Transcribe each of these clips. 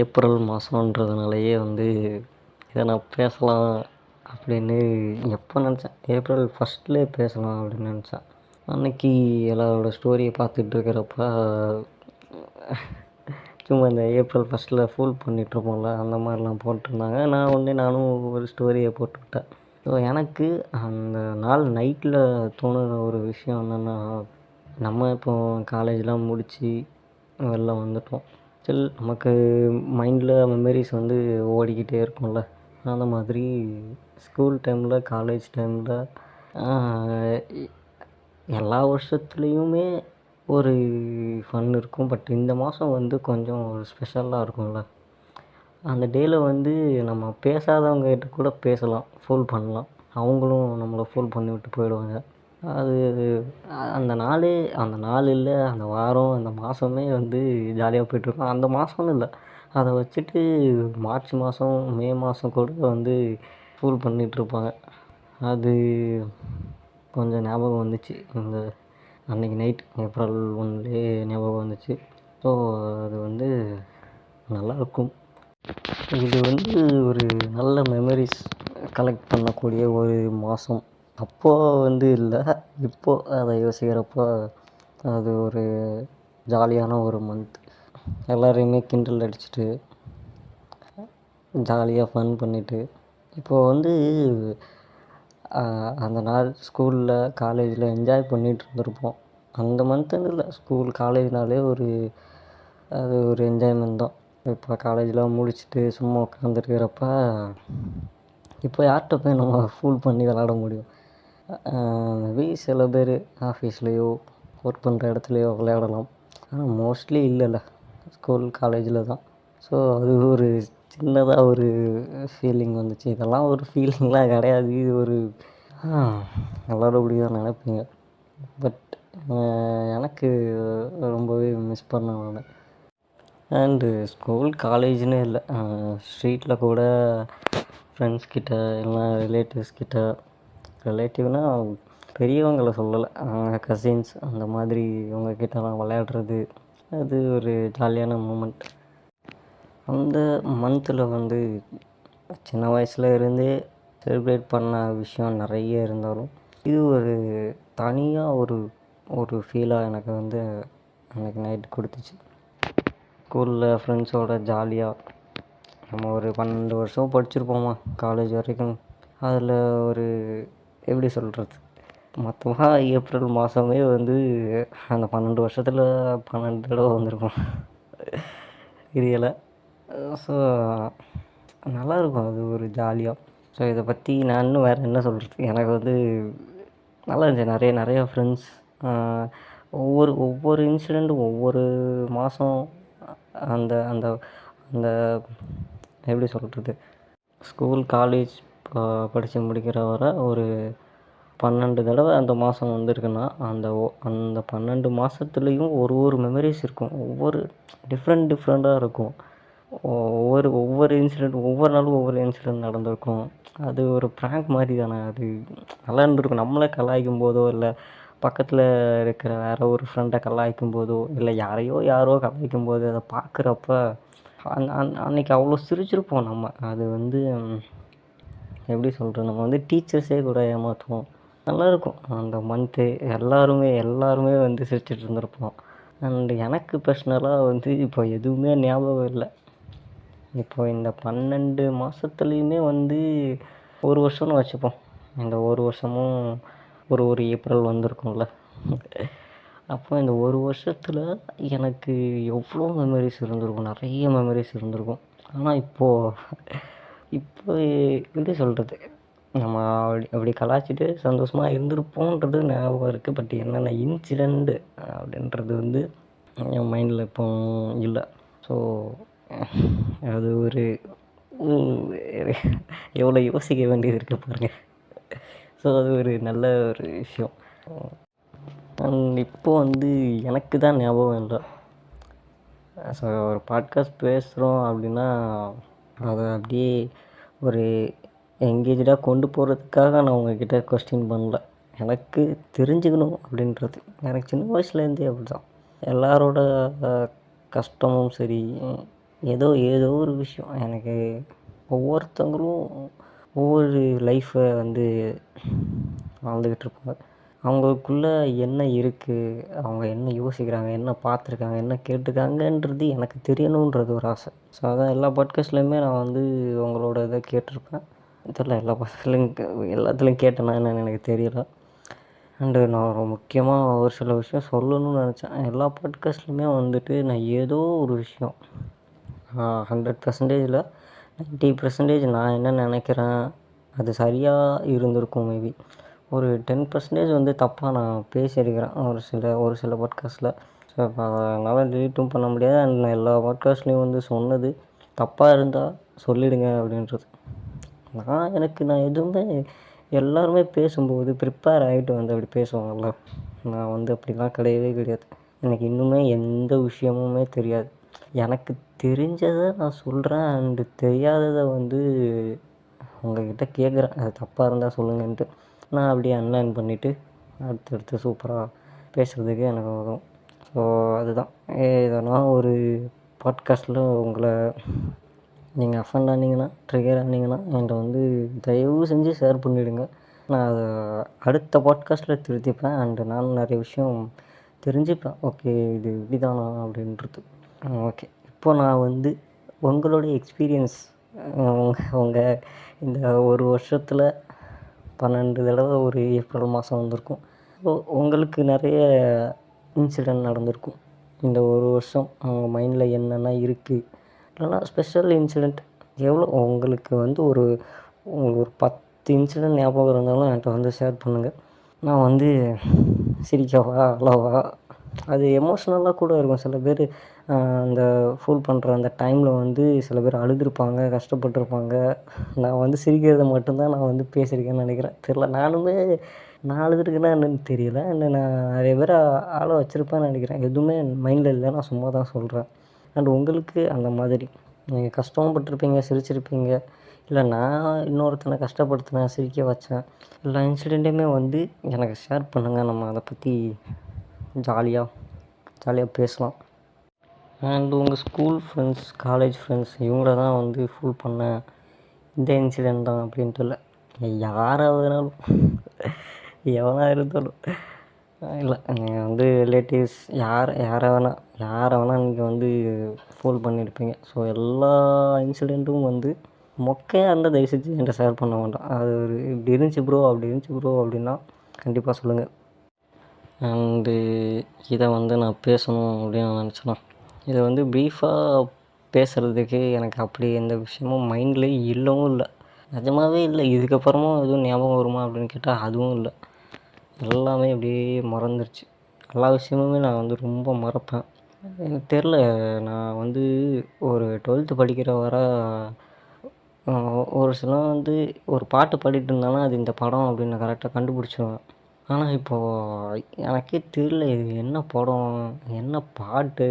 April மாதன்றதுனாலயே இதை நான் பேசலாம் அப்படின்னு எப்போ நினச்சேன், ஏப்ரல் ஃபஸ்ட்லேயே பேசலாம் அப்படின்னு நினச்சேன். அன்றைக்கி எல்லாரோட ஸ்டோரியை பார்த்துட்டு இருக்கிறப்ப சும்மா இந்த ஏப்ரல் ஃபஸ்ட்டில் ஃபூல் பண்ணிகிட்ருப்போம்ல, அந்த மாதிரிலாம் போட்டிருந்தாங்க. நானும் ஒரு ஸ்டோரியை போட்டுவிட்டேன். ஸோ எனக்கு அந்த நாள் நைட்டில் தோணுன ஒரு விஷயம் என்னென்னா, நம்ம இப்போ காலேஜ்லாம் முடித்து வெளில வந்துட்டோம். ஸ்டில் நமக்கு மைண்டில் மெமரிஸ் ஓடிக்கிட்டே இருக்கும்ல. அந்த மாதிரி ஸ்கூல் டைமில், காலேஜ் டைமில் எல்லா வருஷத்துலேயுமே ஒரு ஃபன் இருக்கும். பட் இந்த மாதம் கொஞ்சம் ஸ்பெஷலாக இருக்கும்ல. அந்த டேயில் நம்ம பேசாதவங்ககிட்ட கூட பேசலாம், ஃபூல் பண்ணலாம். அவங்களும் நம்மளை ஃபூல் பண்ணி விட்டு போயிடுவாங்க. அது அந்த நாள் இல்லை, அந்த வாரம், அந்த மாதமே ஜாலியாக போய்ட்டுருக்கும். அந்த மாதம்னு இல்லை, அதை வச்சுட்டு மார்ச் மாதம், மே மாதம் கூட ஃபூல் பண்ணிகிட்ருப்பாங்க. அது கொஞ்சம் ஞாபகம் வந்துச்சு. அன்றைக்கி நைட் ஏப்ரல் 1 ஞாபகம் வந்துச்சு. ஸோ அது நல்லாயிருக்கும். இது ஒரு நல்ல மெமரிஸ் கலெக்ட் பண்ணக்கூடிய ஒரு மாதம். அப்போது இல்லை, இப்போது அதை யோசிக்கிறப்போ அது ஒரு ஜாலியான ஒரு மந்த். எல்லோரையுமே கிண்டல் அடிச்சுட்டு ஜாலியாக ஃபன் பண்ணிவிட்டு, இப்போது அந்த நாள் ஸ்கூலில், காலேஜில் என்ஜாய் பண்ணிகிட்டு இருந்திருப்போம். அந்த மந்த்துன்னு இல்லை, ஸ்கூல் காலேஜ்னாலே அது ஒரு என்ஜாய்மெண்ட் தான். இப்போ காலேஜெலாம் முடிச்சுட்டு சும்மா உட்காந்துருக்கிறப்ப, இப்போ யார்கிட்ட போய் நம்ம ஃபூல் பண்ணி விளாட முடியும்? மேபி சில பேர் ஆஃபீஸ்லேயோ, ஒர்க் பண்ணுற இடத்துலையோ விளையாடலாம். ஆனால் மோஸ்ட்லி இல்லைல்ல, ஸ்கூல் காலேஜில் தான். ஸோ அது ஒரு சின்னதாக ஒரு ஃபீலிங் வந்துச்சு. இதெல்லாம் ஒரு ஃபீலிங்லாம் கிடையாது, இது ஒரு எல்லோரும் அப்படி தான் நினைப்பீங்க. பட் எனக்கு ரொம்பவே மிஸ் பண்ணேன் நான். அண்டு ஸ்கூல் காலேஜ்னே இல்லை, ஸ்ட்ரீட்டில் கூட ஃப்ரெண்ட்ஸ்கிட்ட இல்லைனா ரிலேட்டிவ்னால் பெரியவங்களை சொல்லலை, கசின்ஸ் அந்த மாதிரி இவங்கக்கிட்டலாம் விளையாடுறது, அது ஒரு ஜாலியான மூமெண்ட். அந்த மந்தில் சின்ன வயசில் இருந்தே செலிப்ரேட் பண்ண விஷயம் நிறைய இருந்தாலும், இது ஒரு தனியாக ஒரு ஃபீலாக எனக்கு அன்றைக்கி நைட் கொடுத்துச்சு. ஸ்கூலில் ஃப்ரெண்ட்ஸோடு ஜாலியாக நம்ம ஒரு 12 வருஷம் படிச்சிருப்போமா காலேஜ் வரைக்கும். அதில் ஒரு எப்படி சொல்கிறது, மொத்தமாக ஏப்ரல் மாதமே அந்த 12 வருஷத்தில் 12 தடவை வந்திருக்கும் தெரியலை. ஸோ நல்லாயிருக்கும், அது ஒரு ஜாலியாக. ஸோ இதை பற்றி நான் இன்னும் வேறு என்ன சொல்கிறது, எனக்கு நல்லா இருந்துச்சு. நிறையா ஃப்ரெண்ட்ஸ், ஒவ்வொரு இன்சிடெண்ட்டும் ஒவ்வொரு மாதம் அந்த அந்த அந்த எப்படி சொல்கிறது, ஸ்கூல் காலேஜ் படித்து முடிக்கிற வரை ஒரு 12 தடவை அந்த மாதம் வந்திருக்குன்னா, அந்த 12 மாதத்துலேயும் ஒரு மெமரிஸ் இருக்கும். ஒவ்வொரு டிஃப்ரெண்ட்டாக இருக்கும். ஒவ்வொரு இன்சிடெண்ட், ஒவ்வொரு நாளும் ஒவ்வொரு இன்சிடெண்ட் நடந்திருக்கும். அது ஒரு ப்ராங்க் மாதிரி தானே, அது நல்லா இருந்திருக்கும். நம்மளே கலாய்க்கும் போதோ, இல்லை பக்கத்தில் இருக்கிற வேறு ஒரு ஃப்ரெண்டை கலாய்க்கும் போதோ, இல்லை யாரோ கலாய்க்கும் போது அதை பார்க்குறப்ப அன்றைக்கி அவ்வளோ சிரிச்சிருப்போம் நம்ம. அது எப்படி சொல்கிறது, நம்ம டீச்சர்ஸே கூட ஏமாற்றுவோம். நல்லாயிருக்கும் அந்த மந்த்து. எல்லாருமே சிரிச்சிட்டு இருந்திருப்போம். அண்டு எனக்கு பர்ஸ்னலாக இப்போ எதுவுமே ஞாபகம் இல்லை. இப்போ இந்த 12 மாதத்துலேயுமே ஒரு வருஷம்னு வச்சுப்போம். இந்த ஒரு வருஷமும் ஒரு ஏப்ரல் வந்திருக்கும்ல. அப்போ இந்த ஒரு வருஷத்தில் எனக்கு எவ்வளோ மெமரிஸ் இருந்திருக்கும், நிறைய மெமரிஸ் இருந்திருக்கும். ஆனால் இப்போ எப்படி சொல்கிறது, நம்ம அப்படி கலாய்ச்சிட்டு சந்தோஷமாக இருந்திருப்போன்றது ஞாபகம் இருக்குது. பட் என்னென்ன இன்சிடெண்ட்டு அப்படின்றது என் மைண்டில் இப்போ இல்லை. ஸோ அது எவ்வளோ யோசிக்க வேண்டியது இருக்குது பாருங்கள். ஸோ அது ஒரு நல்ல ஒரு விஷயம். இப்போது எனக்கு தான் ஞாபகம் இல்லை. ஸோ ஒரு பாட்காஸ்ட் பேசுகிறோம் அப்படின்னா, அதை அப்படியே ஒரு எங்கேஜாக கொண்டு போகிறதுக்காக நான் உங்கள்கிட்ட கொஸ்டின் பண்ணல. எனக்கு தெரிஞ்சுக்கணும் அப்படின்றது எனக்கு சின்ன வயசுலேருந்தே அப்படி தான். எல்லாரோட கஷ்டமும் சரி, ஏதோ ஏதோ ஒரு விஷயம் எனக்கு ஒவ்வொருத்தவங்களும் ஒவ்வொரு லைஃப்பை வந்து வாழ்ந்துக்கிட்டு இருப்பாங்க. அவங்களுக்குள்ள என்ன இருக்குது, அவங்க என்ன யோசிக்கிறாங்க, என்ன பார்த்துருக்காங்க, என்ன கேட்டுருக்காங்கன்றது எனக்கு தெரியணுன்றது ஒரு ஆசை. ஸோ அதான் எல்லா பாட்காஸ்ட்லேயுமே நான் வந்து உங்களோட இதை கேட்டிருப்பேன். தெரில எல்லா பாட்காஸ்ட்லேயும் எல்லாத்துலேயும் கேட்டேனா என்னன்னு எனக்கு தெரியல. அண்டு நான் ஒரு முக்கியமாக ஒரு சில விஷயம் சொல்லணும்னு நினச்சேன். எல்லா பாட்காஸ்ட்லேயுமே வந்துட்டு நான் ஏதோ ஒரு விஷயம் 100%ல் 90% நான் என்ன நினைக்கிறேன் அது சரியாக இருந்திருக்கும் மேபி. ஒரு 10% வந்து தப்பாக நான் பேசியிருக்கிறேன் ஒரு சில பாட்காஸ்ட்டில். ஸோ அதனால் டெலீட்டும் பண்ண முடியாது. அண்ட் நான் எல்லா பாட்காஸ்ட்லேயும் வந்து சொன்னது தப்பாக இருந்தால் சொல்லிவிடுங்க அப்படின்றது. நான் எதுவுமே எல்லாருமே பேசும்போது ப்ரிப்பேர் ஆகிட்டு வந்து அப்படி பேசுவாங்கள்ல, நான் வந்து அப்படிலாம் கிடையவே கிடையாது. எனக்கு இன்னுமே எந்த விஷயமுமே தெரியாது. எனக்கு தெரிஞ்சதை நான் சொல்கிறேன். அண்டு தெரியாததை வந்து உங்கள்கிட்ட கேட்குறேன். அது தப்பாக இருந்தால் சொல்லுங்கன்ட்டு. நான் அப்படியே அன்லைன் பண்ணிவிட்டு அடுத்தடுத்து சூப்பராக பேசுகிறதுக்கு எனக்கு வரும். ஸோ அதுதான் எதனா ஒரு பாட்காஸ்ட்டில் உங்களை நீங்கள் அஃபண்ட் ஆனீங்கன்னா, ட்ரிகர் ஆனீங்கன்னா என்கிட்ட வந்து தயவு செஞ்சு ஷேர் பண்ணிவிடுங்க. நான் அதை அடுத்த பாட்காஸ்ட்டில் திருத்திப்பேன். அண்டு நானும் நிறைய விஷயம் தெரிஞ்சுப்பேன். ஓகே இது இப்படி தானா அப்படின்றது. ஓகே, இப்போ நான் வந்து உங்களுடைய எக்ஸ்பீரியன்ஸ் உங்கள் இந்த ஒரு வருஷத்தில் 12 தடவை ஒரு ஏப்ரல் மாதம் வந்திருக்கும். ஸோ உங்களுக்கு நிறைய இன்சிடெண்ட் நடந்திருக்கும். இந்த ஒரு வருஷம் அவங்க மைண்டில் என்னென்ன இருக்குது, இல்லைனா ஸ்பெஷல் இன்சிடெண்ட் எவ்வளோ உங்களுக்கு வந்து ஒரு 10 இன்சிடெண்ட் ஞாபகம் இருந்தாலும் என்கிட்ட வந்து ஷேர் பண்ணுங்கள். நான் வந்து சிரிக்கவா அழவா அது எமோஷ்னலாக கூட இருக்கும். சில பேர் அந்த ஃபூல் பண்ணுற அந்த டைமில் வந்து சில பேர் அழுதுருப்பாங்க, கஷ்டப்பட்டுருப்பாங்க. நான் வந்து சிரிக்கிறத மட்டும்தான் நான் வந்து பேசியிருக்கேன்னு நினைக்கிறேன். தெரில, நான் அழுதுருக்கேன்னா என்னென்னு தெரியல. நான் நிறைய பேரை ஆள வச்சுருப்பேன்னு நினைக்கிறேன். எதுவுமே மைண்டில் இல்லை, நான் சும்மா தான் சொல்கிறேன். அண்ட் உங்களுக்கு அந்த மாதிரி நீங்கள் கஷ்டமும் பட்டிருப்பீங்க, சிரிச்சிருப்பீங்க, இல்லை நான் இன்னொருத்தனை கஷ்டப்படுத்தினேன், சிரிக்க வச்சேன். எல்லா இன்சிடெண்ட்டையுமே வந்து எனக்கு ஷேர் பண்ணுங்கள். நம்ம அதை பற்றி ஜாலியாக பேசலாம். அண்ட் உங்கள் ஸ்கூல் ஃப்ரெண்ட்ஸ், காலேஜ் ஃப்ரெண்ட்ஸ் இவங்கள தான் வந்து ஃபூல் பண்ணேன், இந்த இன்சிடெண்ட் தான் அப்படின்ட்டு இல்லை, யாராக வேணாலும் எவனாக இருந்தாலும் இல்லை, நீங்கள் வந்து ரிலேட்டிவ்ஸ் யாரை வேணால் நீங்கள் வந்து ஃபூல் பண்ணியிருப்பீங்க. ஸோ எல்லா இன்சிடெண்ட்டும் வந்து மொக்கையாக இருந்தால் தயவு செஞ்சு என்கிட்ட ஷேர் பண்ண வேண்டாம். அது ஒரு இப்படி இருந்துச்சு ப்ரோ, அப்படி இருந்துச்சு ப்ரோ அப்படின்னா கண்டிப்பாக சொல்லுங்கள். அண்டு இதை வந்து நான் பேசணும் அப்படின்னு நான் நினச்சேன்னா, இதை வந்து ப்ரீஃபாக பேசுகிறதுக்கு எனக்கு அப்படி எந்த விஷயமும் மைண்ட்லேயே இல்லவும் இல்லை, நிஜமாகவே இல்லை. இதுக்கப்புறமும் எதுவும் ஞாபகம் வருமா அப்படின்னு கேட்டால் அதுவும் இல்லை. எல்லாமே அப்படியே மறந்துருச்சு. எல்லா விஷயமுமே நான் வந்து ரொம்ப மறப்பேன். எனக்கு தெரில, நான் வந்து ஒரு 12th படிக்கிற வர ஒரு சிலர் வந்து ஒரு பாட்டு பாடிட்டு இருந்தாலும் அது இந்த படம் அப்படின்னு நான் கரெக்டாக கண்டுபிடிச்சிருவேன். ஆனால் இப்போது எனக்கே தெரியல இது என்ன படம், என்ன பாட்டு,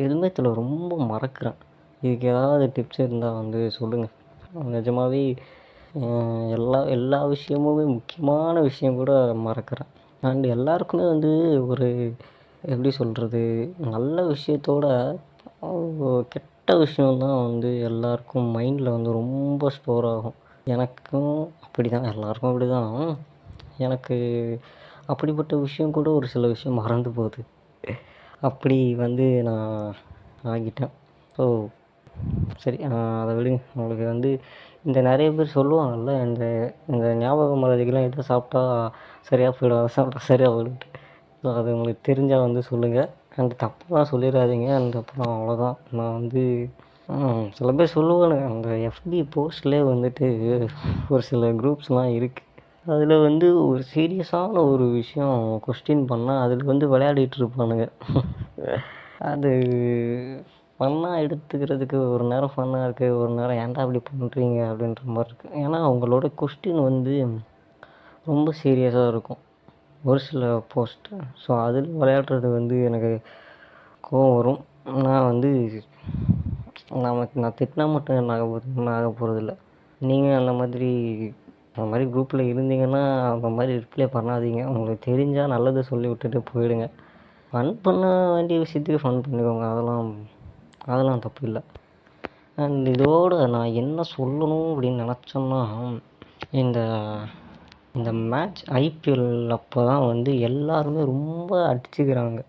எதுவுமே தெரியல, ரொம்ப மறக்கிறேன். இதுக்கு ஏதாவது டிப்ஸ் இருந்தால் வந்து சொல்லுங்கள். நிஜமாகவே எல்லா விஷயமுமே முக்கியமான விஷயம் கூட மறக்கிறேன். அண்ட் எல்லாருக்குமே வந்து ஒரு எப்படி சொல்கிறது, நல்ல விஷயத்தோட கெட்ட விஷயந்தான் வந்து எல்லாருக்கும் மைண்டில் வந்து ரொம்ப ஸ்டோர் ஆகும். எனக்கும் அப்படி தான், எல்லாருக்கும் அப்படி தான். எனக்கு அப்படிப்பட்ட விஷயம் கூட ஒரு சில விஷயம் மறந்து போகுது. அப்படி வந்து நான் ஆகிட்டேன். ஸோ சரி, அதை விடுங்க. உங்களுக்கு வந்து இந்த நிறைய பேர் சொல்லுவாங்கள்ல, இந்த இந்த ஞாபக மறதிக்கெலாம் எது சாப்பிட்டா சரியாக போயிடும், அதை சாப்பிட்டா சரியாக போயிடும்ட்டு. ஸோ அது உங்களுக்கு தெரிஞ்சால் வந்து சொல்லுங்கள். அண்ட் தப்பாக சொல்லிடாதீங்க. அண்ட் அப்புறம் அவ்வளோதான். நான் வந்து சில பேர் சொல்லுவானுங்க, அந்த எஃபி போஸ்ட்லேயே வந்துட்டு ஒரு சில குரூப்ஸ்லாம் இருக்குது. அதில் வந்து ஒரு சீரியஸான ஒரு விஷயம் கொஸ்டின் பண்ணால் அதில் வந்து விளையாடிட்டு இருப்பானுங்க. அது ஃபன்னாக எடுத்துக்கிறதுக்கு ஒரு நேரம் ஃபன்னாக இருக்குது, ஒரு நேரம் ஏன்டா இப்படி பண்ணுறீங்க அப்படின்ற மாதிரி இருக்குது. ஏன்னா அவங்களோட கொஸ்டின் வந்து ரொம்ப சீரியஸாக இருக்கும் ஒரு சில போஸ்ட்டு. ஸோ அதில் விளையாடுறது வந்து எனக்கு கோவம் வரும். நான் வந்து நான் திட்டினா மட்டும் என்ன ஆக போகிறதில்ல. நீங்கள் அந்த மாதிரி குரூப்பில் இருந்தீங்கன்னா அந்த மாதிரி ரிப்ளை பண்ணாதீங்க. உங்களுக்கு தெரிஞ்சால் நல்லது சொல்லி விட்டுட்டு போயிடுங்க. ஃபன் பண்ண வேண்டிய விஷயத்துக்கு ஃபன் பண்ணிக்கோங்க, அதெல்லாம் தப்பு இல்லை. அண்ட் இதோடு நான் என்ன சொல்லணும் அப்படின்னு நினச்சேன்னா, இந்த இந்த மேட்ச் ஐபிஎல் அப்போ தான் வந்து எல்லாருமே ரொம்ப அடிச்சுக்கிறாங்க.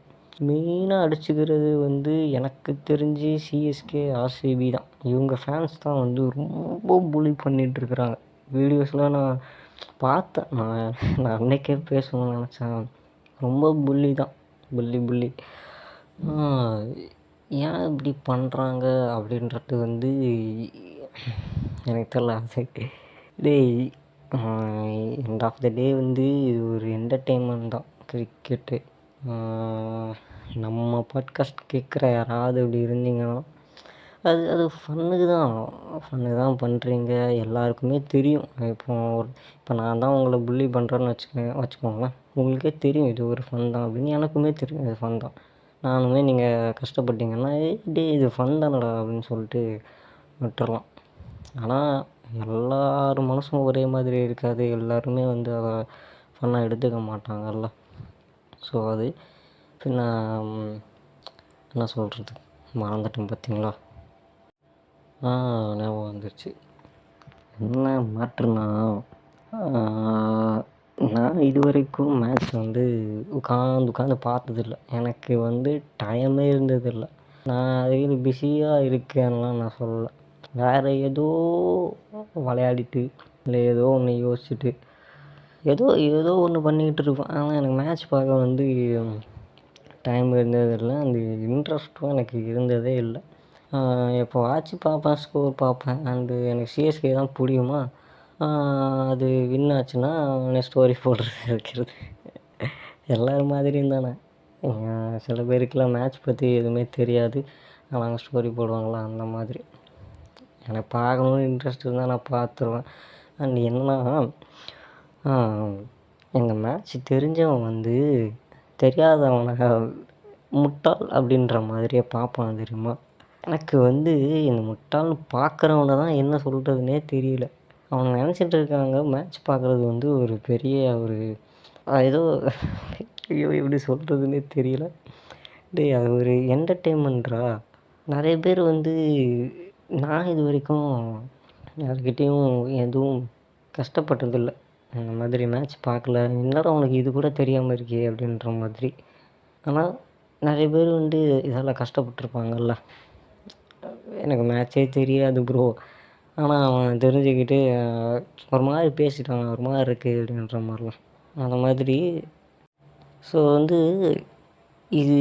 மெயினாக அடிச்சுக்கிறது வந்து எனக்கு தெரிஞ்சு சிஎஸ்கே, ஆர்சிபி தான். இவங்க ஃபேன்ஸ் தான் வந்து ரொம்ப புலி பண்ணிகிட்ருக்குறாங்க. வீடியோஸ்லாம் நான் பார்த்தேன். நான் அன்னைக்கே பேசணும்னு நினச்சேன். ரொம்ப புல்லி தான். புல்லி. ஏன் இப்படி பண்ணுறாங்க அப்படின்றது வந்து எனக்கு தெரியல. அது டேய், எண்ட் ஆஃப் த டே வந்து இது ஒரு என்டர்டெயின்மெண்ட் தான் கிரிக்கெட்டு. நம்ம பாட்காஸ்ட் கேட்குற யாராவது இப்படி இருந்தீங்கன்னா, அது ஃபன்னுக்கு தான் பண்ணுறீங்க. எல்லாருக்குமே தெரியும். இப்போ நான் தான் உங்களை புல்லி பண்ணுறேன்னு வச்சுக்கோங்களேன். உங்களுக்கே தெரியும் இது ஒரு ஃபன் தான் அப்படின்னு. எனக்குமே தெரியும் இது ஃபன் தான். நானுமே நீங்கள் கஷ்டப்பட்டீங்கன்னா, டேய் இது ஃபன் தானடா அப்படின்னு சொல்லிட்டு விட்டுறலாம். ஆனால் எல்லார் மனசும் ஒரே மாதிரி இருக்காது. எல்லாருமே வந்து அதை ஃபன்னாக எடுத்துக்க மாட்டாங்கல்ல. ஸோ அது பின்ன என்ன சொல்கிறது, மறந்துட்டேன் பார்த்தீங்களா. ஞாபகம் வந்துருச்சு. என்ன மேட்ருனா, நான் இது வரைக்கும் மேட்ச் வந்து உட்காந்து பார்த்ததில்ல. எனக்கு வந்து டைமே இருந்ததில்லை. நான் அதில் பிஸியாக இருக்கேன்லாம் நான் சொல்லலை. வேறு ஏதோ விளையாடிட்டு இல்லை ஏதோ ஒன்று யோசிச்சுட்டு ஏதோ ஒன்று பண்ணிக்கிட்டு இருப்பேன். ஆனால் எனக்கு மேட்ச் பார்க்க வந்து டைம் இருந்ததில்லை. அந்த இன்ட்ரெஸ்ட்டும் எனக்கு இருந்ததே இல்லை. எப்போவாச்சும் பார்ப்பேன், ஸ்கோர் பார்ப்பேன். அண்டு எனக்கு சிஎஸ்கே தான் பிடிக்குமா, அது வின் ஆச்சுன்னா உடனே ஸ்டோரி போடுறது வைக்கிறது. எல்லோரும் மாதிரியும் தானே. சில பேருக்குலாம் மேட்ச் பற்றி எதுவுமே தெரியாது, ஆனால் ஸ்டோரி போடுவாங்களா, அந்த மாதிரி. எனக்கு பார்க்கணுன்னு இன்ட்ரெஸ்ட் இருந்தால் நான் பார்த்துருவேன். அண்ட் என்னன்னா, இந்த மேட்ச் தெரிஞ்சவன் வந்து தெரியாதவனை முட்டாள் அப்படின்ற மாதிரியே பார்ப்பான் தெரியுமா. எனக்கு வந்து இந்த முட்டாள்னு பார்க்குறவனை தான் என்ன சொல்கிறதுனே தெரியல. அவங்க நினச்சிட்டு இருக்காங்க மேட்ச் பார்க்குறது வந்து ஒரு பெரிய ஒரு ஏதோ எப்படி சொல்கிறதுனே தெரியல. டேய், அது ஒரு என்டர்டெயின்மெண்ட்ரா. நிறைய பேர் வந்து, நான் இது வரைக்கும் யார்கிட்டேயும் எதுவும் கஷ்டப்பட்டதில்லை. அந்த மாதிரி மேட்ச் பார்க்கல, என்னடா உனக்கு இது கூட தெரியாமல் இருக்கே அப்படின்ற மாதிரி. ஆனால் நிறைய பேர் வந்து இதெல்லாம் கஷ்டப்பட்டுருப்பாங்கல்ல. எனக்கு மேட்ச்சே தெரியாது ப்ரோ, ஆனால் அவன் தெரிஞ்சுக்கிட்டு ஒரு மாதிரி பேசிட்டான், ஒரு மாதிரி இருக்குது அப்படின்ற மாதிரிலாம், அந்த மாதிரி. ஸோ வந்து இது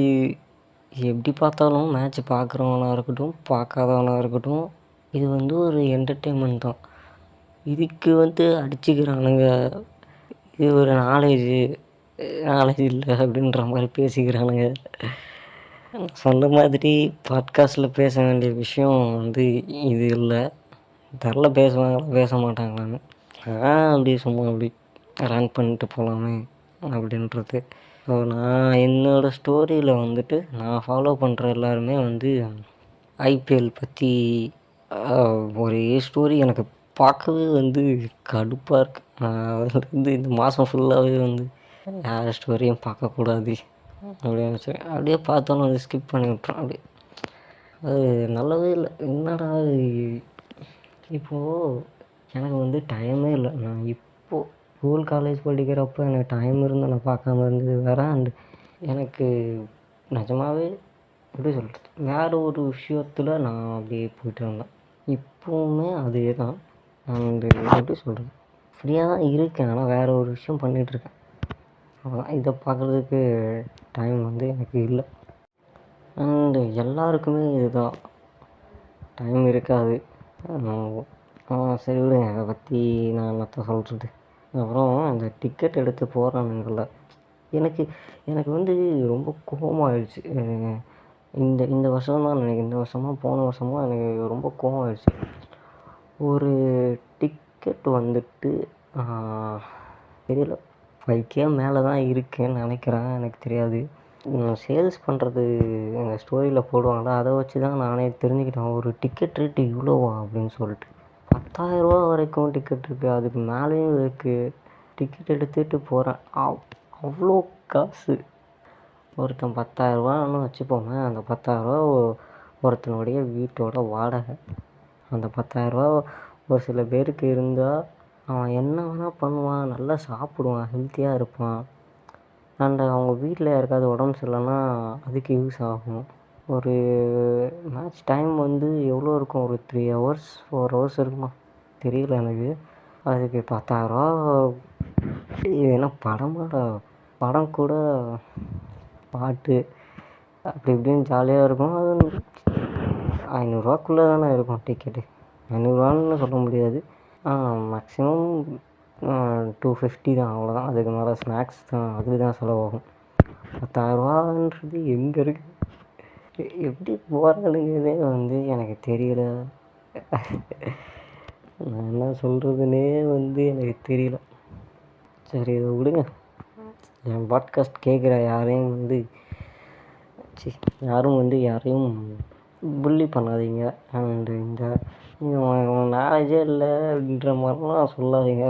எப்படி பார்த்தாலும் மேட்ச் பார்க்குறவனாக இருக்கட்டும், பார்க்காதவனாக இருக்கட்டும், இது வந்து ஒரு என்டர்டெயின்மெண்ட் தான். இதுக்கு வந்து அடிச்சுக்கிறானுங்க, இது ஒரு நாலேஜ் இல்லை அப்படின்ற மாதிரி பேசிக்கிறானுங்க. சொன்ன மாதிரி பாட்காஸ்ட்டில் பேச வேண்டிய விஷயம் வந்து இது இல்லை. தெரில பேசுவாங்களா பேச மாட்டாங்களான்னு. அப்படி சும்மா அப்படி ரன் பண்ணிட்டு போகலாமே அப்படின்றது. ஸோ நான் என்னோடய ஸ்டோரியில் வந்துட்டு நான் ஃபாலோ பண்ணுற எல்லாருமே வந்து ஐபிஎல் பற்றி ஒரே ஸ்டோரி. எனக்கு பார்க்கவே வந்து கடுப்பாக இருக்குது. நான் வந்து இந்த மாதம் ஃபுல்லாகவே வந்து யார் ஸ்டோரியும் பார்க்கக்கூடாது அப்படின்னு வச்சுருக்கேன். அப்படியே பார்த்தோன்னு வந்து ஸ்கிப் பண்ணி விட்றேன். அப்படியே அது நல்லவே இல்லை. என்னடா இப்போது எனக்கு வந்து டைமே இல்லை. நான் இப்போது ஸ்கூல் காலேஜ் படிக்கிறப்போ எனக்கு டைம் இருந்து நான் பார்க்காம இருந்தது வேறு. அண்டு எனக்கு நிஜமாகவே எப்படி சொல்கிறது, வேறு ஒரு விஷயத்தில் நான் அப்படியே போய்ட்டு இருந்தேன். இப்போவுமே அதே தான். அண்டு எப்படி சொல்கிறது, ஃப்ரீயாக தான் இருக்கேன், ஆனால் வேறு ஒரு விஷயம் பண்ணிகிட்ருக்கேன். அதான் இதை பார்க்குறதுக்கு டைம் வந்து எனக்கு இல்லை. அண்டு எல்லாருக்குமே இதுதான், டைம் இருக்காது. சரி விடுங்க, அதை பற்றி நான் என்னத்த சொல்கிறது. அப்புறம் இந்த டிக்கெட் எடுத்து போகிறானுங்கள்ல, எனக்கு வந்து ரொம்ப கோவமாகிடுச்சு. இந்த வருஷம் தான் நினைக்கிறேன், இந்த வருஷமா போன வருஷமா எனக்கு ரொம்ப கோவம் ஆயிடுச்சு. ஒரு டிக்கெட் வந்துட்டு தெரியல, 5K மேலே தான் இருக்குன்னு நினைக்கிறேன், எனக்கு தெரியாது. சேல்ஸ் பண்ணுறது எங்கள் ஸ்டோரியில் போடுவாங்களா, அதை வச்சு தான் நானே தெரிஞ்சுக்கிட்டேன் ஒரு டிக்கெட் ரேட்டு இவ்வளோவா அப்படின்னு சொல்லிட்டு. 10,000 வரைக்கும் டிக்கெட் இருக்குது, அதுக்கு மேலேயும் இருக்குது. டிக்கெட் எடுத்துகிட்டு போகிறேன், அவ்வளோ காசு. ஒருத்தன் 10,000 வச்சுப்போமே, அந்த 10,000 ஒருத்தனுடைய வீட்டோட வாடகை. அந்த 10,000 ஒரு சில பேருக்கு இருந்தால் அவன் என்ன வேணால் பண்ணுவான், நல்லா சாப்பிடுவான், ஹெல்த்தியாக இருப்பான். அண்ட் அவங்க வீட்டில் யாருக்காவது உடம்பு சரியில்லைன்னா அதுக்கு யூஸ் ஆகும். ஒரு மேட்ச் டைம் எவ்வளோ இருக்கும், ஒரு 3 ஹவர்ஸ் 4 ஹவர்ஸ் இருக்குமா தெரியல எனக்கு. அதுக்கு 10,000 ஏன்னா படமாடா, படம் கூட பாட்டு அப்படி இப்படின்னு ஜாலியாக இருக்கும். அது 500ரூவாக்குள்ளே தானே இருக்கும் டிக்கெட்டு. 500ரூவான்னு சொல்ல முடியாது, மேக்ஸிமம் 250 தான், அவ்வளோதான். அதுக்கு மேலே ஸ்நாக்ஸ் தான், அதுக்கு தான் செலவாகும். 10,000ரூவான்றது எங்கே இருக்குது, எப்படி போகிறானுங்கிறதே எனக்கு தெரியல. நான் என்ன சொல்கிறதுனே எனக்கு தெரியல. சரி, இதை விடுங்க. என் பாட்காஸ்ட் கேட்குற யாரையும் யாரும் யாரையும் புல்லி பண்ணாதீங்க. அண்டு இந்த நாலேஜே இல்லை அப்படின்ற மாதிரிலாம் சொல்லாதீங்க.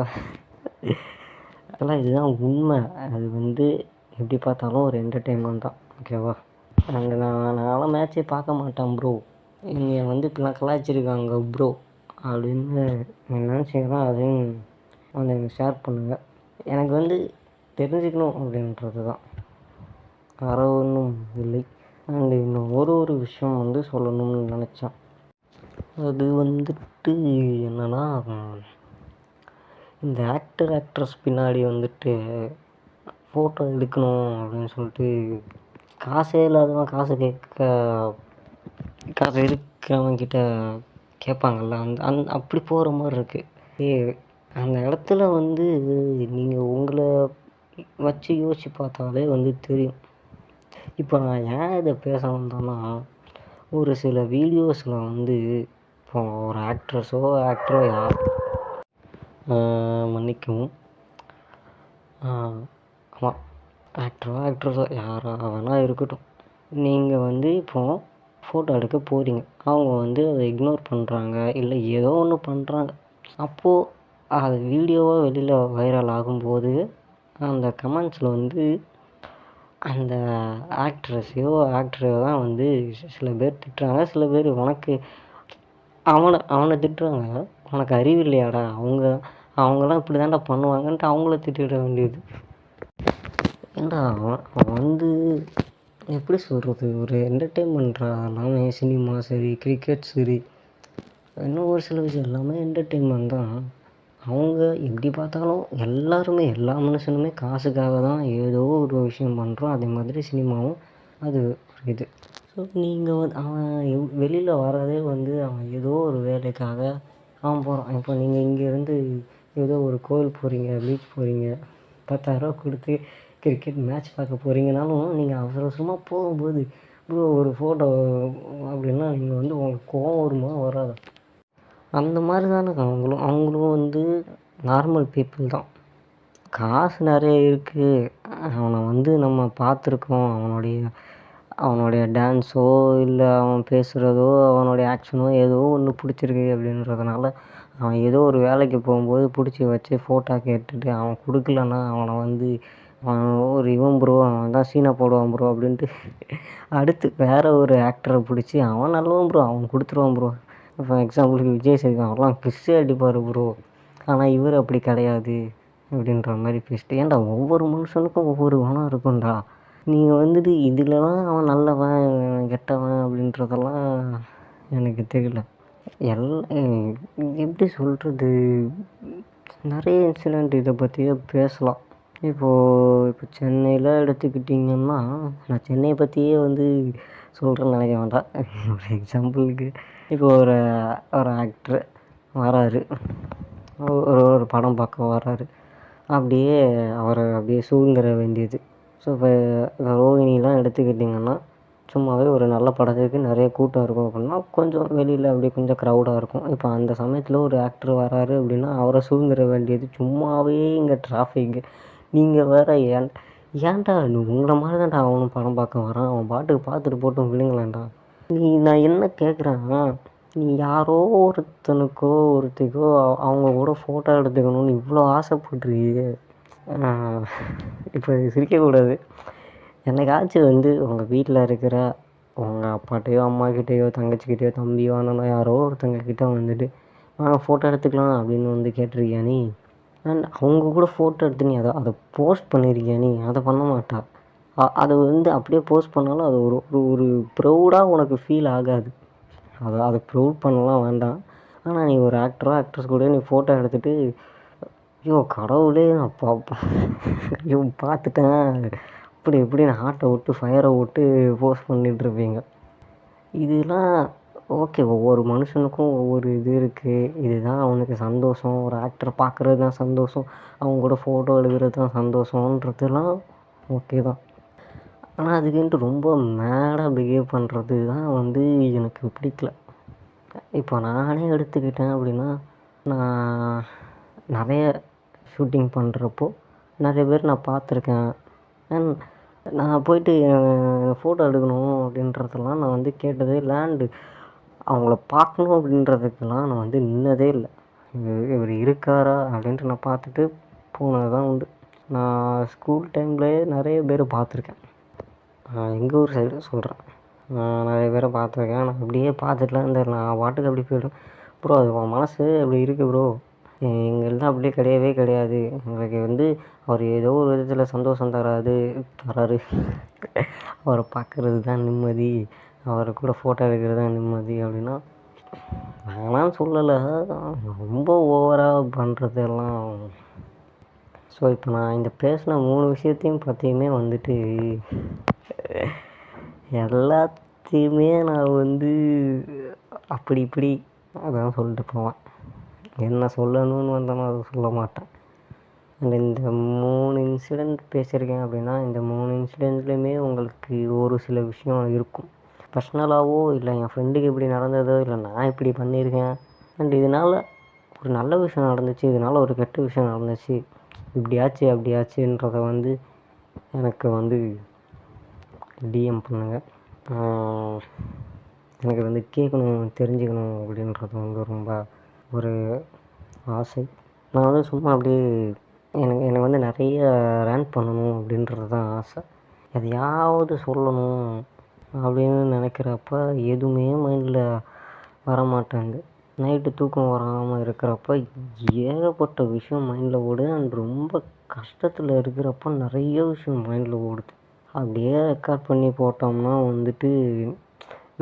அதெல்லாம் இதுதான் உண்மை. அது எப்படி பார்த்தாலும் ஒரு என்டர்டெயின்மெண்ட் தான், ஓகேவா? அண்டு நான்லாம் மேட்ச்சே பார்க்க மாட்டேன் ப்ரோ. என்னை இப்படிலாம் கலாய்ச்சிருக்காங்க ப்ரோ அப்படின்னு நினச்சிங்கன்னா அதையும் எனக்கு ஷேர் பண்ணுங்கள். எனக்கு தெரிஞ்சுக்கணும் அப்படின்றது தான், வேறு ஒன்றும் இல்லை. அண்டு இன்னும் ஒரு விஷயம் சொல்லணும்னு நினச்சேன். அது என்னென்னா, இந்த ஆக்ட்ரஸ் பின்னாடி ஃபோட்டோ எடுக்கணும் அப்படின்னு சொல்லிட்டு காசே இல்லாதவன் காசு இருக்கிறவங்கிட்ட கேட்பாங்கள்ல, அப்படி போகிற மாதிரி இருக்குது. அந்த இடத்துல நீங்கள் உங்களை வச்சு யோசித்து பார்த்தாலே தெரியும். இப்போ நான் ஏன் இதை பேச வந்தேன்னா, ஒரு சில வீடியோஸில் இப்போ ஒரு ஆக்ட்ரஸோ ஆக்டரோ மன்னிக்கவும், ஆமாம், ஆக்ட்ரஸோ யாராக வேணால் இருக்கட்டும், நீங்கள் இப்போது ஃபோட்டோ எடுக்க போகிறீங்க, அவங்க அதை இக்னோர் பண்ணுறாங்க, இல்லை ஏதோ ஒன்று பண்ணுறாங்க. அப்போது அது வீடியோவாக வெளியில் வைரல் ஆகும்போது அந்த கமெண்ட்ஸில் அந்த ஆக்ட்ரஸையோ ஆக்டரையோ தான் சில பேர் திட்டுறாங்க. சில பேர் அவனை திட்டுறாங்க, உனக்கு அறிவு இல்லையாடா, அவங்களாம் இப்படி தான்டா பண்ணுவாங்கன்ட்டு அவங்கள திட்டிட வேண்டியது. ஏன்டா அவன் எப்படி சொல்கிறது, ஒரு என்டர்டெயின்மெண்ட்ரா எல்லாமே. சினிமா சரி, கிரிக்கெட் சரி, இன்னும் ஒரு சில விஷயம் எல்லாமே என்டர்டெயின்மெண்ட் தான். அவங்க எப்படி பார்த்தாலும் எல்லாருமே, எல்லா மனுஷனுமே காசுக்காக தான் ஏதோ ஒரு விஷயம் பண்ணுறோம். அதே மாதிரி சினிமாவும் அது ஒரு இது. ஸோ நீங்கள் அவன் வெளியில் வர்றதே அவன் ஏதோ ஒரு வேலைக்காக அவன் போகிறான். இப்போ நீங்கள் இங்கேருந்து ஏதோ ஒரு கோவில் போகிறீங்க, பீச் போகிறீங்க, 10,000 கொடுத்து கிரிக்கெட் மேட்ச் பார்க்க போகிறீங்கனாலும் நீங்கள் அவசர அவசரமாக போகும்போது ப்ரோ ஒரு ஃபோட்டோ அப்படின்னா நீங்கள் உங்களுக்கு கோவம் வருமா வராதா? அந்த மாதிரி தானே அவங்களும் நார்மல் பீப்புள் தான். காசு நிறைய இருக்குது, அவனை நம்ம பார்த்துருக்கோம், அவனுடைய டான்ஸோ இல்லை அவன் பேசுகிறதோ அவனுடைய ஆக்ஷனோ ஏதோ ஒன்று பிடிச்சிருக்கு அப்படின்றதுனால அவன் ஏதோ ஒரு வேலைக்கு போகும்போது பிடிச்சி வச்சு ஃபோட்டோ கேட்டுட்டு அவன் கொடுக்கலன்னா அவனை அவன் ஒரு இவன் ப்ரோ, அவன் தான் சீனை போடுவான் ப்ரோ அப்படின்ட்டு அடுத்து வேறு ஒரு ஆக்டரை பிடிச்சி அவன் நல்லவன் ப்ரோ, அவன் கொடுத்துருவான் ப்ரோ. இப்போ எக்ஸாம்பிளுக்கு விஜய் சேதுபதி, அவன்லாம் கிறிஸ்டே அடிப்பார் ப்ரோ, ஆனால் இவர் அப்படி கிடையாது அப்படின்ற மாதிரி பேசிட்டு, ஏன்டா ஒவ்வொரு மனுஷனுக்கும் ஒவ்வொரு குணம் இருக்கும்டா. நீங்கள் இதிலலாம் அவன் நல்லவன் கெட்டவன் அப்படின்றதெல்லாம் எனக்கு தெரியல. எப்படி சொல்கிறது, நிறைய இன்சிடெண்ட் இதை பற்றியே பேசலாம். இப்போ சென்னையில் எடுத்துக்கிட்டிங்கன்னா, நான் சென்னையை பற்றியே சொல்கிறேன்னு நினைக்க வேண்டாம். ஒரு எக்ஸாம்பிளுக்கு இப்போ ஒரு ஆக்ட்ரு வராரு, ஒரு படம் பார்க்க வராரு, அவரை சூழ்ந்துட வேண்டியது. ஸோ இப்போ ரோஹிணிலாம் எடுத்துக்கிட்டிங்கன்னா, சும்மாவே ஒரு நல்ல படத்துக்கு நிறைய கூட்டம் இருக்கும் அப்படின்னா கொஞ்சம் வெளியில் அப்படியே கொஞ்சம் க்ரௌடாக இருக்கும். இப்போ அந்த சமயத்தில் ஒரு ஆக்டர் வராரு அப்படின்னா அவரை சூழ்ந்துட வேண்டியது. சும்மாவே இங்கே டிராஃபிக்கு, நீங்கள் வேறு ஏன்டா உங்களை மாதிரி தான்டா அவனும் படம் பார்க்க வரான், அவன் பாட்டுக்கு பார்த்துட்டு போட்டும் விடுங்களேன்டா. நான் என்ன கேட்குறேன்னா, நீ யாரோ ஒருத்தனுக்கோ ஒருத்திக்கோ அவங்க கூட ஃபோட்டோ எடுத்துக்கணும்னு இவ்வளோ ஆசைப்படுறியே. இப்போ சிரிக்கக்கூடாது. என்னைக்காச்சும் உங்கள் வீட்டில் இருக்கிற உங்கள் அப்பாட்டையோ அம்மாக்கிட்டேயோ தங்கச்சிக்கிட்டேயோ தம்பியோ அண்ணனோ யாரோ ஒருத்தங்கக்கிட்ட வந்துட்டு ஃபோட்டோ எடுத்துக்கலாம் அப்படின்னு வந்து கேட்டிருக்கியா நீ? அண்ட் அவங்க கூட ஃபோட்டோ எடுத்து நீ அதை போஸ்ட் பண்ணியிருக்கியா நீ? அதை பண்ண மாட்டா. அதை வந்து அப்படியே போஸ்ட் பண்ணாலும் அது ஒரு ஒரு ப்ரௌடாக உனக்கு ஃபீல் ஆகாது. அதை ப்ரௌட் பண்ணலாம் வேண்டாம். ஆனால் நீ ஒரு ஆக்டரோ ஆக்ட்ரஸ் கூட நீ ஃபோட்டோ எடுத்துகிட்டு ஐயோ கடவுளே நான் ஐயோ பார்த்துட்டேன் அப்படி இப்படின்னு ஹார்ட்டை விட்டு ஃபயரை விட்டு போஸ்ட் பண்ணிகிட்ருப்பீங்க. இதெல்லாம் ஓகே, ஒவ்வொரு மனுஷனுக்கும் ஒவ்வொரு இது இருக்குது. இதுதான் அவனுக்கு சந்தோஷம், ஒரு ஆக்டரை பார்க்குறது தான் சந்தோஷம், அவங்க கூட ஃபோட்டோ எடுக்கிறது தான் சந்தோஷன்றதுலாம் ஓகே தான். ஆனால் அதுக்குன்ட்டு ரொம்ப மேடாக பிஹேவ் பண்ணுறது தான் வந்து எனக்கு பிடிக்கல. இப்போ நானே எடுத்துக்கிட்டேன் அப்படின்னா, நான் நிறைய ஷூட்டிங் பண்ணுறப்போ நிறைய பேர் நான் பார்த்துருக்கேன். அண்ட் நான் போயிட்டு ஃபோட்டோ எடுக்கணும் அப்படின்றதெல்லாம் நான் வந்து கேட்டதே இல்லை. அண்டு அவங்கள பார்க்கணும் அப்படின்றதுக்கெல்லாம் நான் வந்து நின்னதே இல்லை. இவர் இருக்காரா அப்படின்ட்டு நான் பார்த்துட்டு போனது தான் உண்டு. நான் ஸ்கூல் டைம்லேயே நிறைய பேர் பார்த்துருக்கேன். எங்கள் ஊர் சைடு சொல்கிறேன். நான் நிறைய பேரை பார்த்துருக்கேன். நான் அப்படியே பார்த்துட்டுலாம் இருந்தேன். நான் பாட்டுக்கு அப்படி போய்டும். ப்ரோ அது உன் மனசு அப்படி இருக்குது ப்ரோ. எங்கள்தான் அப்படியே கிடையவே கிடையாது. எங்களுக்கு வந்து அவர் ஏதோ ஒரு விதத்தில் சந்தோஷம் தராரு. அவரை பார்க்குறது தான் நிம்மதி, அவரை கூட ஃபோட்டோ எடுக்கிறது தான் நிம்மதி அப்படின்னா வேணான்னு சொல்லலை. ரொம்ப ஓவராக பண்ணுறதெல்லாம். ஸோ இப்போ நான் இந்த பேசின 3 விஷயத்தையும் பற்றியுமே வந்துட்டு எல்லாத்தையுமே நான் வந்து அப்படி இப்படி அதான் சொல்லிட்டு போவேன். என்ன சொல்லணும்னு வந்தோமோ அதை சொல்ல மாட்டேன். அண்ட் இந்த 3 இன்சிடெண்ட் பேசியிருக்கேன் அப்படின்னா இந்த 3 இன்சிடெண்ட்லேயுமே உங்களுக்கு ஒரு சில விஷயம் இருக்கும். பர்சனலாகவோ இல்லை என் ஃப்ரெண்டுக்கு இப்படி நடந்ததோ இல்லை நான் இப்படி பண்ணியிருக்கேன் அண்ட் இதனால் ஒரு நல்ல விஷயம் நடந்துச்சு, இதனால் ஒரு கெட்ட விஷயம் நடந்துச்சு, இப்படியாச்சு அப்படியாச்சுன்றதை வந்து எனக்கு வந்து டிஎம் பண்ணுங்கள். எனக்கு வந்து கேட்கணும், தெரிஞ்சுக்கணும் அப்படின்றது வந்து ரொம்ப ஒரு ஆசை. நான் வந்து சும்மா அப்படியே எனக்கு வந்து நிறைய ரேண்ட் பண்ணணும் அப்படின்றது தான் ஆசை. எதையாவது சொல்லணும் அப்படின்னு நினைக்கிறப்ப எதுவுமே மைண்டில் வரமாட்டேங்குது. நைட்டு தூக்கம் வராமல் இருக்கிறப்ப ஏகப்பட்ட விஷயம் மைண்டில் ஓடுது. அண்ட் ரொம்ப கஷ்டத்தில் இருக்கிறப்ப நிறைய விஷயம் மைண்டில் ஓடுது. அப்படியே ரெக்கார்ட் பண்ணி போட்டோம்னா வந்துட்டு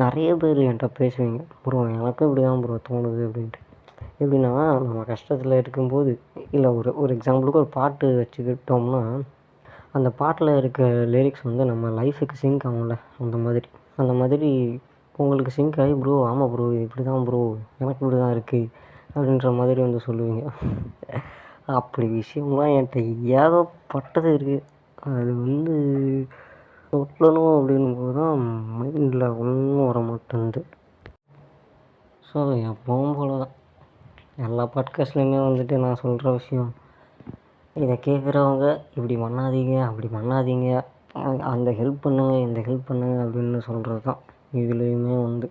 நிறைய பேர் என்கிட்ட பேசுவீங்க, ப்ரோ எனக்கும் இப்படி தான் ப்ரோ தோணுது அப்படின்ட்டு. எப்படின்னா நம்ம கஷ்டத்தில் இருக்கும்போது இல்லை ஒரு எக்ஸாம்பிளுக்கு ஒரு பாட்டு வச்சுக்கிட்டோம்னா அந்த பாட்டில் இருக்க லிரிக்ஸ் வந்து நம்ம லைஃபுக்கு சிங்க் ஆகும்ல, அந்த மாதிரி உங்களுக்கு சிங்க் ஆகி ப்ரோ ஆமாம் ப்ரோ இப்படி தான் ப்ரோ எனக்கு இப்படி தான் இருக்குது அப்படின்ற மாதிரி வந்து சொல்லுவீங்க. அப்படி விஷயம்லாம் என்கிட்ட ஏகப்பட்டது இருக்குது. அது வந்து சொல்லணும் அப்படின்போது தான் மைண்டில் ஒன்றும் வர மாட்டேங்குது. ஸோ எப்பவும் போல தான் எல்லா பாட்காஸ்ட்லேயுமே வந்துட்டு நான் சொல்கிற விஷயம், இதை கேட்குறவங்க இப்படி பண்ணாதீங்க அப்படி பண்ணாதீங்க, அந்த ஹெல்ப் பண்ணுங்கள் இந்த ஹெல்ப் பண்ணுங்கள் அப்படின்னு சொல்கிறது தான் இதுலேயுமே வந்து.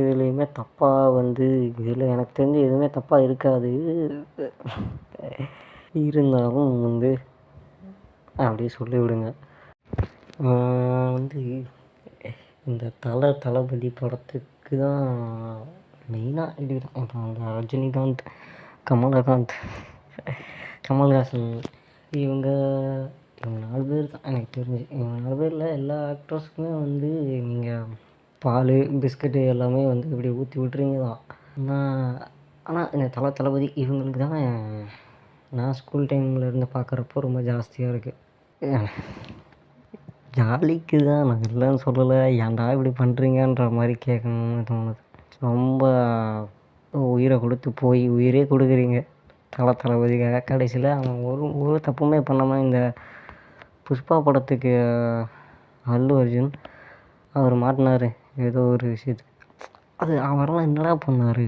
இதுலேயுமே தப்பாக வந்து இதில் எனக்கு தெரிஞ்சு எதுவுமே தப்பாக இருக்காது. இருந்தாலும் வந்து அப்படியே சொல்லிவிடுங்க. வந்து இந்த தளபதி படத்துக்கு தான் மெயினாக இது தான். இப்போ அந்த ரஜினிகாந்த், கமல்ஹாசன் இவங்க 4 பேர் தான் எனக்கு தெரிஞ்சு. இவங்க 4 பேரில் எல்லா ஆக்டர்ஸுக்குமே வந்து நீங்கள் பால் பிஸ்கட்டு எல்லாமே வந்து இப்படி ஊற்றி விட்றீங்க தான். ஆனால் இந்த தளபதி இவங்களுக்கு தான் நான் ஸ்கூல் டைமில் இருந்து பார்க்குறப்போ ரொம்ப ஜாஸ்தியாக இருக்குது. ஜாலிக்கு தான், நான் இல்லைன்னு சொல்லலை, ஏன்டா இப்படி பண்ணுறீங்கன்ற மாதிரி கேட்கணும்னு தோணுது. ரொம்ப உயிரை கொடுத்து போய் உயிரே கொடுக்குறீங்க தளபதிக்காக. கடைசியில் அவன் ஒரு தப்புமே பண்ணாமல் இந்த புஷ்பா படத்துக்கு அல்லு அர்ஜுன் அவர் மாட்டினார் ஏதோ ஒரு விஷயத்துக்கு. அவரெல்லாம் என்னடா பண்ணார்?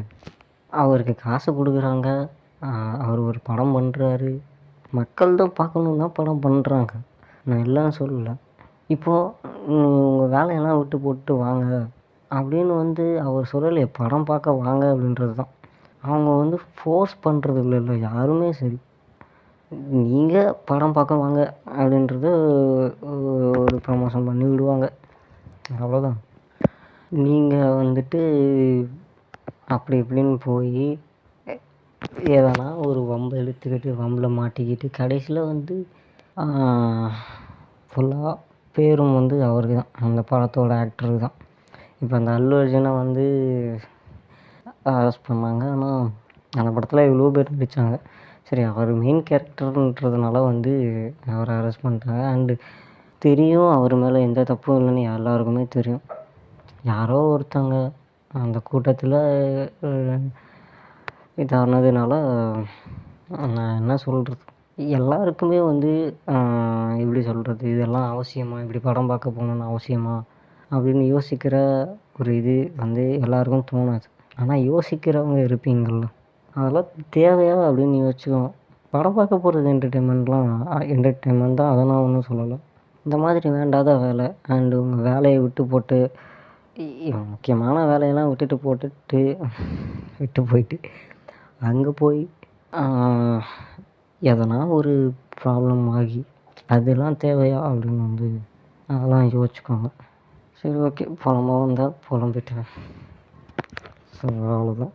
அவருக்கு காசு கொடுக்குறாங்க, அவர் ஒரு படம் பண்ணுறாரு, மக்கள் தான் பார்க்கணுன்னா படம் பண்ணுறாங்க, நான் இல்லைன்னு சொல்லலை. இப்போது உங்கள் வேலையெல்லாம் விட்டு போட்டு வாங்க அப்படின்னு வந்து அவர் சொல்லலையே, படம் பார்க்க வாங்க அப்படின்றது தான். அவங்க வந்து ஃபோர்ஸ் பண்ணுறது இல்லைல்ல யாருமே சரி. நீங்கள் படம் பார்க்க வாங்க அப்படின்றது ஒரு ப்ரமோஷன் பண்ணி விடுவாங்க. அவ்வளோதான். நீங்கள் வந்துட்டு அப்படி இப்படின்னு போய் எதனா ஒரு வம்பு இழுத்துக்கிட்டு வம்பில் மாட்டிக்கிட்டு கடைசியில் வந்து ஃபுல்லாக பேரும் வந்து அவருக்கு தான், அந்த படத்தோட ஆக்டருக்கு தான். இப்போ அந்த அல்லு அர்ஜுனை வந்து அரெஸ்ட் பண்ணாங்க. ஆனால் அந்த படத்தில் இவ்வளோ பேர் நடித்தாங்க. சரி, அவர் மெயின் கேரக்டர்ன்றதுனால வந்து அவரை அரெஸ்ட் பண்ணிட்டாங்க. அண்டு தெரியும் அவர் மேலே எந்த தப்பும் இல்லைன்னு எல்லாருக்குமே தெரியும். யாரோ ஒருத்தங்க அந்த கூட்டத்தில் இதானதுனால நான் என்ன சொல்கிறது, எல்லாருக்குமே வந்து எப்படி சொல்கிறது, இதெல்லாம் அவசியமா, இப்படி படம் பார்க்க போகணுன்னு அவசியமா அப்படின்னு யோசிக்கிற ஒரு இது வந்து எல்லாருக்கும் தோணாது. ஆனால் யோசிக்கிறவங்க இருப்பீங்கள்ல, அதெல்லாம் தேவையா அப்படின்னு யோசிச்சுக்கோங்க. படம் பார்க்க போகிறது என்டர்டெயின்மெண்ட் தான், அதை நான் ஒன்றும் சொல்லலை. இந்த மாதிரி வேண்டாத வேலை அண்டு உங்கள் வேலையை விட்டு போட்டு முக்கியமான வேலையெல்லாம் விட்டு போயிட்டு அங்கே போய் எதனா ஒரு ப்ராப்ளம் ஆகி அதெல்லாம் தேவையா அப்படின்னு வந்து அதெல்லாம் யோசிச்சுக்கோங்க. சரி, ஓகே, புலம்ப வந்தால் புலம்பிட்டேன். ஸோ அவ்வளோதான்.